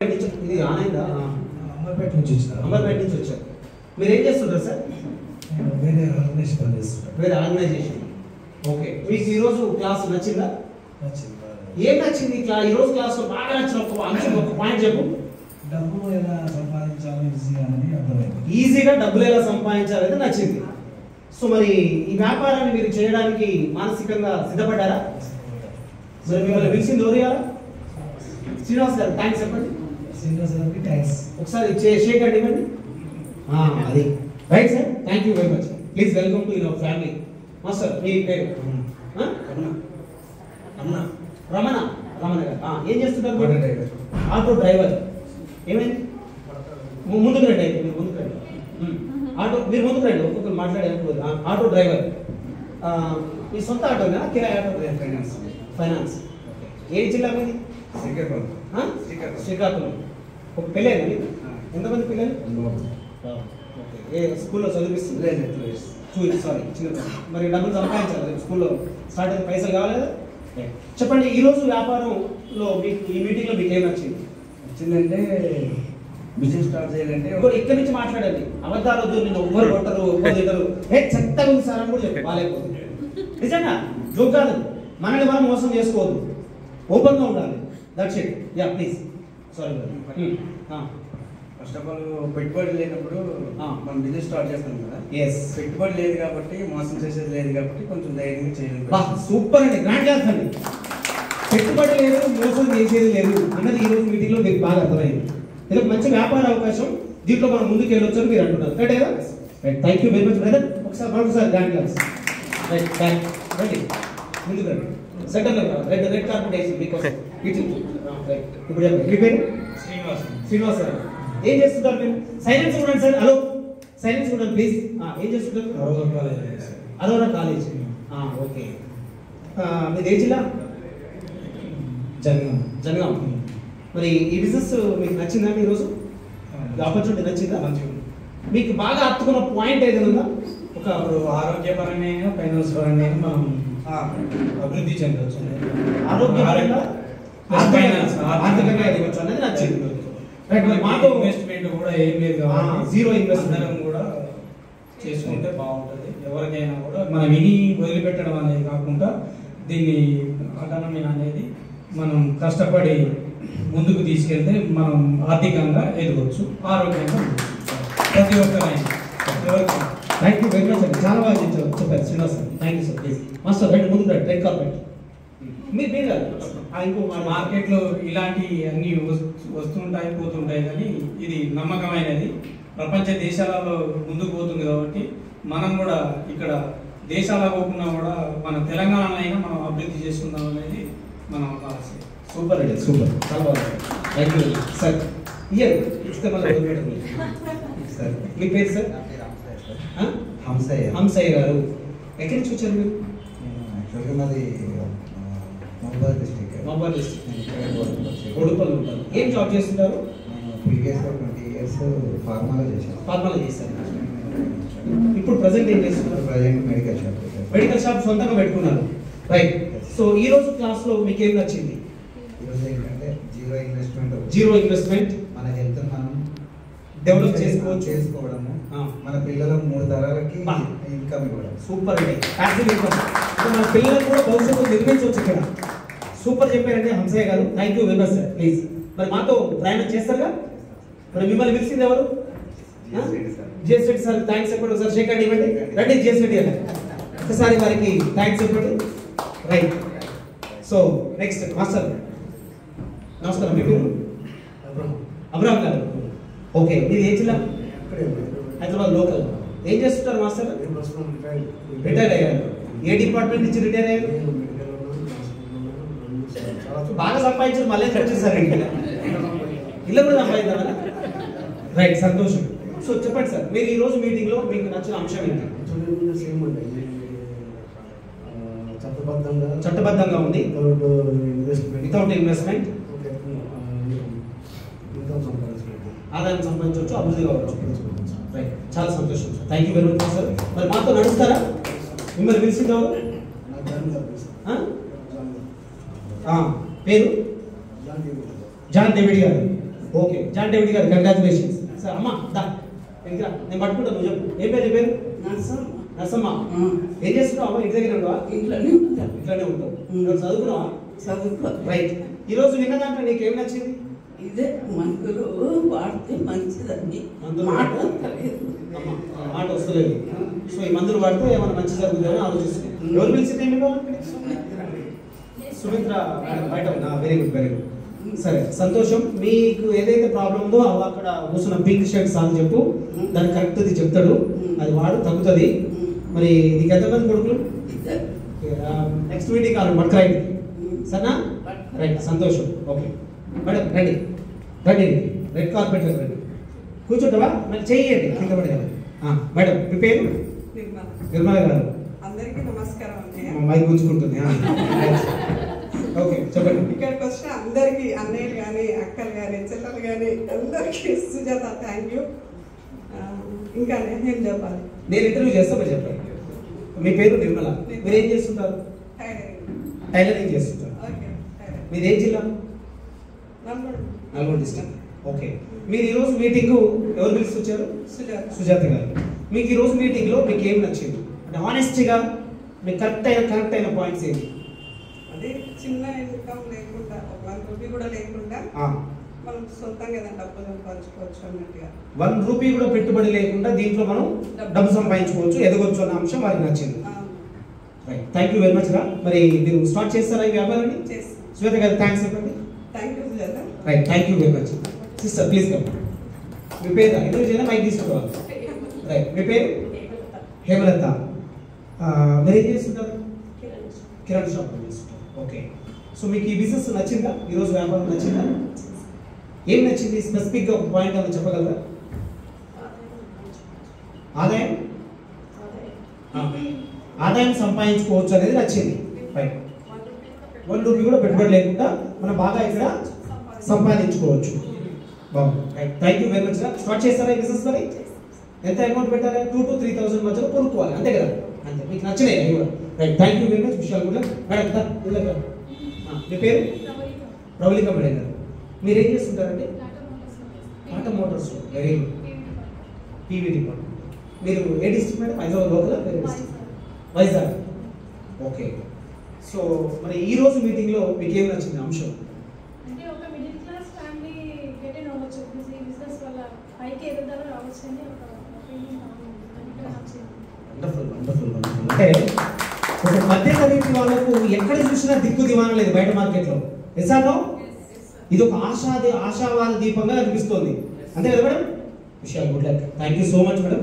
ఇది ఆనందా అమర్పేట నుంచి వచ్చారు. అమర్పేట నుంచి వచ్చారు. మీరు ఏం చేస్తుంటారు సార్? వేరే ఆర్గనైజేషన్ పనిచేస్తుంటారు. వేరే ఆర్గనైజేషన్. ఓకే, మీకు ఈరోజు క్లాస్ నచ్చిందా? నచ్చింది. ఏం నచ్చింది ఈరోజు క్లాస్లో బాగా నచ్చిన ఒక అంశం, ఒక పాయింట్ చెప్పు. డబ్బు ఎలా సంపాదించాలి ఈజీగా అని అర్థమైంది. ఈజీగా డబ్బులు ఎలా సంపాదించాలనేది నచ్చింది. సో మరి ఈ వ్యాపారాన్ని మీరు చేయడానికి మానసికంగా సిద్ధపడ్డారా? మరి మిమ్మల్ని పిలిచింది ఎవరు ఇవ్వాలా? శ్రీనివాస్ గారు థ్యాంక్స్ చెప్పండి. శ్రీనివాస్ గారికి థ్యాంక్స్. ఒకసారి షేక్ అండి ఇవ్వండి. అది right sir, thank you very much. Please welcome to your family. Master మీ పేరు? రమణ. రమణ గారు ఏం చేస్తుంటారు? Auto driver. ఏమైంది? ముందుకు రండి. అయితే మీరు ముందుకు రండి. మీరు ముందుకు రండి, ఒక్కొక్కరు మాట్లాడే. Auto driver. మీ సొంత ఆటోనా కిరాయి ఆటో? ఫైనాన్స్. ఏ జిల్లా మీది? శ్రీకాకుళం. ఒక పిల్లలు మీరు? ఎంతమంది పిల్లలు? ఏ స్కూల్లో చదివిస్తుంది? సారీ, చిన్న. మరి డబ్బులు సంపాదించాలి స్కూల్లో స్టార్ట్ అయితే పైసలు కావాలి కదా. చెప్పండి, ఈరోజు వ్యాపారంలో మీకు ఈ మీటింగ్లో మీకు ఏం నచ్చింది? వచ్చిందంటే బిజినెస్ స్టార్ట్ చేయాలంటే ఇక్కడి నుంచి మాట్లాడండి. అబద్ధాలు వద్దు. నేను ఒవ్వరు కొట్టరు, ఒవ్వరు తిట్టరు. చెత్తగా ఉంది సార్ అని కూడా చెప్పి బాగాలేకపోతుంది. నిజంగా జోక్ కాదు. మనల్ని మనం మోసం చేసుకోవద్దు, ఓపెన్గా ఉండాలి. That's it. Yeah please. Sorry. First of all పెట్టుబడి లేనప్పుడు మనం బిజినెస్ స్టార్ట్ చేస్తాం కదా. ఎస్, పెట్టుబడి లేదు కాబట్టి, మోసం చేసేది లేదు కాబట్టి కొంచెం ధైర్యంగా చేయాలి. సూపర్ అండి, గ్రాండ్ క్లాస్ అండి. పెట్టుబడి లేదు, మోసం చేసేది లేదు అన్నది ఈ రోజు మీటింగ్ లో మీకు బాగా అర్థమైంది. ఇది ఒక మంచి వ్యాపార అవకాశం. దీంట్లో మనం ముందుకు వెళ్ళొచ్చు అని మీరు అంటున్నారు. కరెక్ట్ కదా? Right, thank you very much brother. మరొకసారి గ్రాండ్ క్లాస్. రైట్, రండి ముందుకు రండి. సెంటర్లో రెడ్ కార్పెట్ వేసి మీకోసం. ఇప్పుడు చెప్పండి, మీ పేరు? శ్రీనివాస్ గారు. ఏం చేస్తుంటారు మీరు? సైలెన్స్ ఉండండి సార్. హలో, సైలెన్స్ ఉండండి ప్లీజ్. ఏం చేస్తుంటారు? అరోరా కాలేజ్. ఓకే, మీది ఏ జిల్లా? జనగాం. మరి ఈ బిజినెస్ మీకు నచ్చిందా? ఈరోజు ఆపర్చునిటీ నచ్చిందా? మీకు బాగా అత్తుకున్న పాయింట్ ఏదైనా ఉందా? ఒక ఆరోగ్యపరంగా ఫైనాన్స్ పరంగా మనం అభివృద్ధి చెందవచ్చు. ఆరోగ్యపరంగా ఆర్థికంగా ఎదగొచ్చు అనేది నచ్చింది. మాతో ఇన్వెస్ట్మెంట్ కూడా ఏం లేదు, జీరో ఇన్వెస్ట్మెంట్ కూడా చేసుకుంటే బాగుంటుంది. ఎవరికైనా కూడా మనం విని వదిలిపెట్టడం అనేది కాకుండా దీన్ని ఆటోనమీ అనేది మనం కష్టపడి ముందుకు తీసుకెళ్తే మనం ఆర్థికంగా ఎదగొచ్చు, ఆరోగ్యంగా ప్రతి ఒక్కరైనా. థ్యాంక్ యూ వెరీ మచ్ అండి, చాలా బాగా చెప్పారు Srinivas sir. Thank you sir. Please master right, ముందు రైట్, రెడ్ కార్పెట్. మీరు ఇంకో మార్కెట్లో ఇలాంటి అన్ని వస్తుంటాయి పోతుంటాయి, కానీ ఇది నమ్మకమైనది. ప్రపంచ దేశాలలో ముందుకు పోతుంది కాబట్టి మనం కూడా ఇక్కడ దేశాల పోకుండా కూడా మన తెలంగాణలో అయినా మనం అభివృద్ధి చేసుకుందాం అనేది మనం ఆశ. సూపర్ అండి, సూపర్, చాలా బాగుంది. Thank you sir. ఇయర్ ఇస్తే మళ్ళీ సార్. మీ పేరు సార్? హంసయ్య గారు. ఎక్కడి నుంచి వచ్చారు మీరు? మాది మహబూబాద్ డిస్ట్రిక్ట్. కొడుపల్లి ఉంటారు. ఏం జాబ్ చేస్తుంటారు? ప్రీవియస్గా 20 years ఫార్మాలో చేశారు. ఇప్పుడు ప్రజెంట్ ఏం చేస్తున్నారు? ప్రజెంట్ మెడికల్ షాప్ సొంతంగా పెట్టుకున్నారు. రైట్. సో ఈ రోజు క్లాస్ లో మీకు ఏం నచ్చింది? ఈరోజు ఏంటంటే జీరో ఇన్వెస్ట్మెంట్ మన హెల్త్ మనం డెవలప్ చేసుకోవడము, మన పిల్లల 3 తరాలకి ఇన్కమ్ ఇవ్వడం. సూపర్ అండి. ప్యాసివ్ ఇన్కమ్ మన పిల్లలకు కూడా భవిష్యత్తు నిర్మించవచ్చు ఇక్కడ. సూపర్ చెప్పారండి హంసయ్య గారు. Thank you very much sir. Please మరి మాతో ప్రయాణం చేస్తారుగా. మరి మిమ్మల్ని పిలిచింది ఎవరు? GS Reddy sir. థ్యాంక్స్ చెప్పండి ఒకసారి. షేక్ అండి ఇవ్వండి. రండి జిఎస్ రెడ్డి గారు, ఒకసారి వారికి థ్యాంక్స్ చెప్పండి. రైట్. So next master. నమస్కారం, మీ పేరు? అబ్రాహం గారు. ఓకే, మీరు ఏ జిల్లా? హైదరాబాద్ లోకల్. ఏం చేస్తుంటారు మాస్టర్? రిటైర్ అయ్యారు. ఏ డిపార్ట్మెంట్ నుంచి రిటైర్ అయ్యారు? బాగా సంపాదించారు, మళ్ళీ వచ్చేసారు ఇల్లు కూడా సంపాదించారా? రైట్, సంతోషం. సో చెప్పండి సార్, మీరు ఈ రోజు మీటింగ్ లో మీకు నచ్చిన అంశం ఏంటి? చట్టబద్ధంగా ఉంది, వితౌట్ ఇన్వెస్ట్మెంట్ ఆదాయం సంపాదించవచ్చు, అభివృద్ధి కావచ్చు. రైట్, చాలా సంతోషం sir. Thank you very much sir. మరి మాతో నడుస్తారా? మిమ్మల్ని పిలిచింది ఎవరు? పేరు? జాన్ డేవిడ్ గారు. ఓకే, జాన్ డేవిడ్ గారు కంగ్రాచులేషన్స్ సార్. అమ్మా దా ఇంకా నేను పట్టుకుంటా, నువ్వు చెప్పు. ఏం పేరు చెప్పారు? నర్సమ్మ. ఏం చేస్తున్నావు అమ్మ? ఇంటి దగ్గర ఉండవా? ఇంట్లోనే ఉంటావు. నువ్వు చదువుకున్నావా? రైట్. ఈరోజు విన్న దాంట్లో నీకు ఏం నచ్చింది? ఇదే మందులు వాడితే మంచిదని. మాట వస్తలేదు. సో ఈ మందులు వాడితే ఏమైనా మంచి జరుగుతుందని ఆలోచిస్తుంది. ఎవరు పిలిచింది? సుమిత్ర బయట ఉన్నా. Very good, very good. సరే, సంతోషం. మీకు ఏదైతే ప్రాబ్లం ఉందో అక్కడ కూర్చున్న పింక్ షర్ట్ సార్ చెప్పు, దాన్ని కరెక్ట్ది చెప్తాడు, అది వాడు తగ్గుతుంది. మరి నీకు ఎంతమంది కొడుకులు? నెక్స్ట్ మీటింగ్ కాదు పట్టుకురాయి, సరేనా? రైట్, సంతోషం. ఓకే మేడం, రండి రండి, రెడ్ కార్పెట్ రండి, కూర్చుంటావా? మరి చెయ్యండి కింద పడే. మేడం మీ పేరు? నిర్మల గారు. అందరికీ నమస్కారం అండి. మైక్ గుంజుకుంటుంది. ఓకే చెప్పండి. ఇక్కడికి వచ్చిన అందరికి, అన్నయ్యలు కానీ, అక్కలు కానీ, చెల్లెలు కానీ, అందరికి సుజాత థ్యాంక్ యూ. ఇంకా నేను చెప్పాలి. నేను ఇంటర్వ్యూ చేస్తా, మీరు చెప్పండి. మీ పేరు నిర్మల, మీరు ఏం చేస్తుంటారు? టైలరింగ్ చేస్తుంటారు. మీరు ఏ జిల్లా? నల్గొండ డిస్ట్రిక్ట్. ఓకే, మీరు ఈరోజు మీటింగ్ ఎవరు పిలిచి వచ్చారు? సుజాత గారు. మీకు ఈరోజు మీటింగ్లో మీకు ఏం నచ్చింది? అంటే ఆనెస్ట్గా మీకు కరెక్ట్ అయిన పాయింట్స్ ఏంటి? అదే చిన్న ఇన్కమ్ లేకుండా, ₹1 కూడా లేకుండా మనం సొంతంగా ఏదైనా డబ్బు సంపాదించుకోవచ్చు అన్నట్టుగా. ₹1 కూడా పెట్టుబడి లేకుండా దీంట్లో మనం డబ్బు సంపాదించుకోవచ్చు, ఎదగొచ్చు అన్న అంశం వారికి నచ్చింది. Right, thank you very much రా. మరి మీరు స్టార్ట్ చేస్తారా ఈ వ్యాపారాన్ని? సుజాత గారు థ్యాంక్స్ చెప్పండి. Thank you Sujatha. Right, thank you very much. Sister please come. మీ పేరు ఇంటర్వ్యూ చేయనా? మైక్ తీసుకోవాలి. రైట్, మీ పేరు? హేమలత. మీరు ఏం చేస్తుంటారు? కిరాణా షాప్ చేస్తుంటారు. ఓకే, సో మీకు ఈ బిజినెస్ నచ్చిందా? ఈరోజు వ్యాపారం నచ్చిందా? ఏం నచ్చింది స్పెసిఫిక్గా ఒక పాయింట్ అని చెప్పగలరా? ఆదాయం ఆదాయం సంపాదించుకోవచ్చు అనేది నచ్చింది. రైట్, ₹1 కూడా పెట్టుబడి లేకుండా మనం బాగా ఇక్కడ సంపాదించుకోవచ్చు. బాగుంది. Right, thank you very much. Start చేస్తారా ఈ బిజినెస్? మరి ఎంత అమౌంట్ పెట్టాలి? 2,000 to 3,000 మధ్యలో కొనుక్కోవాలి, అంతే కదా? అంతే. మీకు నచ్చినాయి అవి కూడా. Right, thank you very much. విషయాలు కూడా మేడం. మీ పేరు? ప్రవళిక మేడం గారు. మీరు ఏం చేస్తుంటారండి? Tata Motors. Very good. PV department. మీరు ఏ డిస్ట్రిక్ట్ మేడం? హైదరాబాద్ లోకల్? వేరే డిస్ట్రిక్ట్? వైజాగ్. ఓకే, సో మరి ఈ రోజు మీటింగ్లో మీకు ఏం నచ్చింది అంశం? అంటే ఒక మిడిల్ క్లాస్ ఫ్యామిలీ గెట్ అవ్వచ్చు, బిజినెస్ వల్ల పైకి ఎదుగుదల రావచ్చు అని ఒక ఫీలింగ్ నచ్చింది. Wonderful, wonderful, wonderful. అంటే ఒక మధ్య తరగతి వాళ్ళకు ఎక్కడ చూసినా దిక్కు దివానం లేదు బయట మార్కెట్లో. ఎసానో ఇది ఒక ఆశావాద దీపంగా అనిపిస్తోంది, అంతే కదా మేడం? విషయాలు good luck. Thank you so much madam.